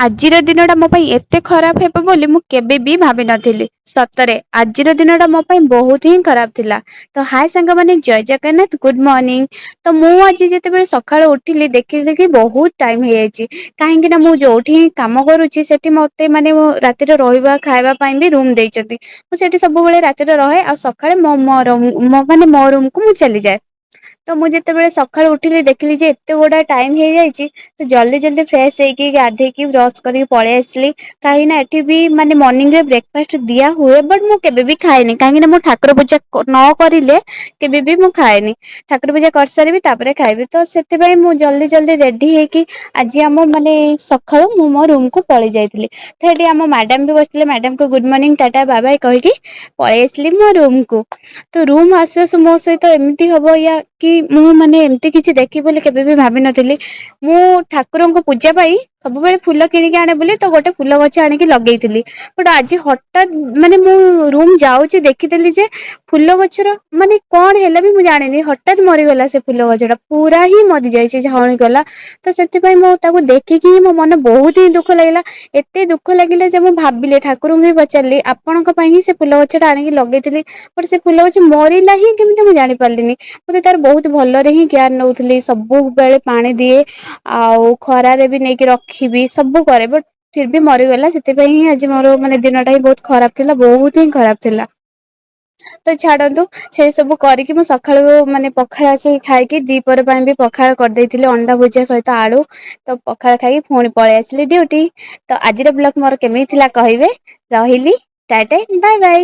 ଆଜିର ଦିନଟା ମୋ ପାଇଁ ଏତେ ଖରାପ ହେବ ବୋଲି ମୁଁ କେବେ ବି ଭାବି ନଥିଲି। ସତରେ ଆଜିର ଦିନଟା ମୋ ପାଇଁ ବହୁତ ହିଁ ଖରାପ ଥିଲା। ତ ହାଏ ସାଙ୍ଗମାନେ, ଜୟ ଜଗନ୍ନାଥ, ଗୁଡ୍ ମର୍ଣ୍ଣିଂ। ତ ମୁଁ ଆଜି ଯେତେବେଳେ ସକାଳୁ ଉଠିଲି ଦେଖିଲି କି ବହୁତ ଟାଇମ ହେଇଯାଇଛି। କାହିଁକି ନା ମୁଁ ଯୋଉଠି କାମ କରୁଛି ସେଠି ମତେ ମାନେ ରାତିରେ ରହିବା ଖାଇବା ପାଇଁ ବି ରୁମ ଦେଇଛନ୍ତି। ମୁଁ ସେଠି ସବୁବେଳେ ରାତିରେ ରହେ ଆଉ ସକାଳେ ମୋ ରୁମକୁ ମୁଁ ଚାଲିଯାଏ। ତ ମୁଁ ଯେତେବେଳେ ସକାଳୁ ଉଠିଲି ଦେଖିଲି ଯେ ଏତେ ଗୁଡା ଟାଇମ ହେଇଯାଇଛି। ତ ଜଲ୍ଦି ଜଲ୍ଦି ଫ୍ରେଶ ହେଇକି ଗାଧେଇକି ବ୍ରଶ କରିକି ପଳେଇ ଆସିଲି। କାହିଁକି ନା ଏଠି ବି ମାନେ ମର୍ଣ୍ଣିଂରେ ବ୍ରେକଫାଷ୍ଟ ଦିଆ ହୁଏ ବଟ୍ ମୁଁ କେବେ ବି ଖାଏନି କାହିଁକି ନା ମୁଁ ଠାକୁର ପୂଜା ନ କରିଲେ କେବେ ବି ମୁଁ ଖାଏନି। ଠାକୁର ପୂଜା କରିସାରିବି ତାପରେ ଖାଇବି। ତ ସେଥିପାଇଁ ମୁଁ ଜଲ୍ଦି ଜଲ୍ଦି ରେଡି ହେଇକି ଆଜି ଆମ ମାନେ ସକାଳୁ ମୁଁ ମୋ ରୁମ କୁ ପଳେଇ ଯାଇଥିଲି। ତ ସେଠି ଆମ ମ୍ୟାଡାମ ବି ବସିଥିଲେ, ମ୍ୟାଡାମକୁ good morning tata bye bye କହିକି ପଳେଇ ଆସିଲି ମୋ ରୁମକୁ। ତ ରୁମ ଆସୁ ଆସୁ ମୋ ସହିତ ଏମିତି ହବ ୟା କି ମୁଁ ମାନେ ଏମିତି କିଛି ଦେଖିବି ବୋଲି କେବେ ବି ଭାବିନଥିଲି। ମୁଁ ଠାକୁରଙ୍କ ପୂଜା ପାଇଁ ସବୁବେଳେ ଫୁଲ କିଣିକି ଆଣେ ବୋଲି ତ ଗୋଟେ ଫୁଲ ଗଛ ଆଣିକି ଲଗେଇଥିଲି। ବଟ ଆଜି ହଠାତ୍ ମାନେ ମୁଁ ରୁମ ଯାଉଛି ଦେଖିଥିଲି ଯେ ଫୁଲ ଗଛର ମାନେ କଣ ହେଲା ବି ମୁଁ ଜାଣିନି ହଠାତ୍ ମରିଗଲା ସେ ଫୁଲ ଗଛ ଟା ପୁରା ହିଁ ମରିଯାଇଛି, ଝାଉଁଳି ଗଲା। ତ ସେଥିପାଇଁ ମୁଁ ତାକୁ ଦେଖିକି ହିଁ ମୋ ମନ ବହୁତ ହିଁ ଦୁଃଖ ଲାଗିଲା। ଏତେ ଦୁଃଖ ଲାଗିଲା ଯେ ମୁଁ ଭାବିଲି ଠାକୁରଙ୍କୁ ହିଁ ପଚାରିଲି ଆପଣଙ୍କ ପାଇଁ ହିଁ ସେ ଫୁଲ ଗଛ ଟା ଆଣିକି ଲଗେଇଥିଲି। ବଟ ସେ ଫୁଲ ଗଛ ମରିଲା ହିଁ କେମିତି ମୁଁ ଜାଣି ପାରିଲିନି। ମୁଁ ତ ତାର ବହୁତ ଭଲରେ ହିଁ କେୟାର ନଉଥିଲି, ସବୁବେଳେ ପାଣି ଦିଏ ଆଉ ଖରାରେ ବି ନେଇକି ରଖିବି ସବୁ କରେ ବଟ ଫିର ବି ମରିଗଲା। ସେଥିପାଇଁ ହିଁ ଆଜି ମୋର ମାନେ ଦିନଟା ହିଁ ବହୁତ ଖରାପ ଥିଲା, ବହୁତ ହିଁ ଖରାପ ଥିଲା। ତ ଛାଡନ୍ତୁ ସେ ସବୁ କରିକି ମୁଁ ସକାଳୁ ମାନେ ପଖାଳ ଆସିକି ଖାଇକି ଦିପହର ପାଇଁ ବି ପଖାଳ କରିଦେଇଥିଲି ଅଣ୍ଡା ଭୁଜିଆ ସହିତ ଆଳୁ। ତ ପଖାଳ ଖାଇକି ପୁଣି ପଳେଇ ଆସିଲି ଡ୍ୟୁଟି। ତ ଆଜିର ବ୍ଲଗ ମୋର କେମିତି ଥିଲା କହିବେ। ରହିଲି, ଟାଟା ବାଏ ବାଏ।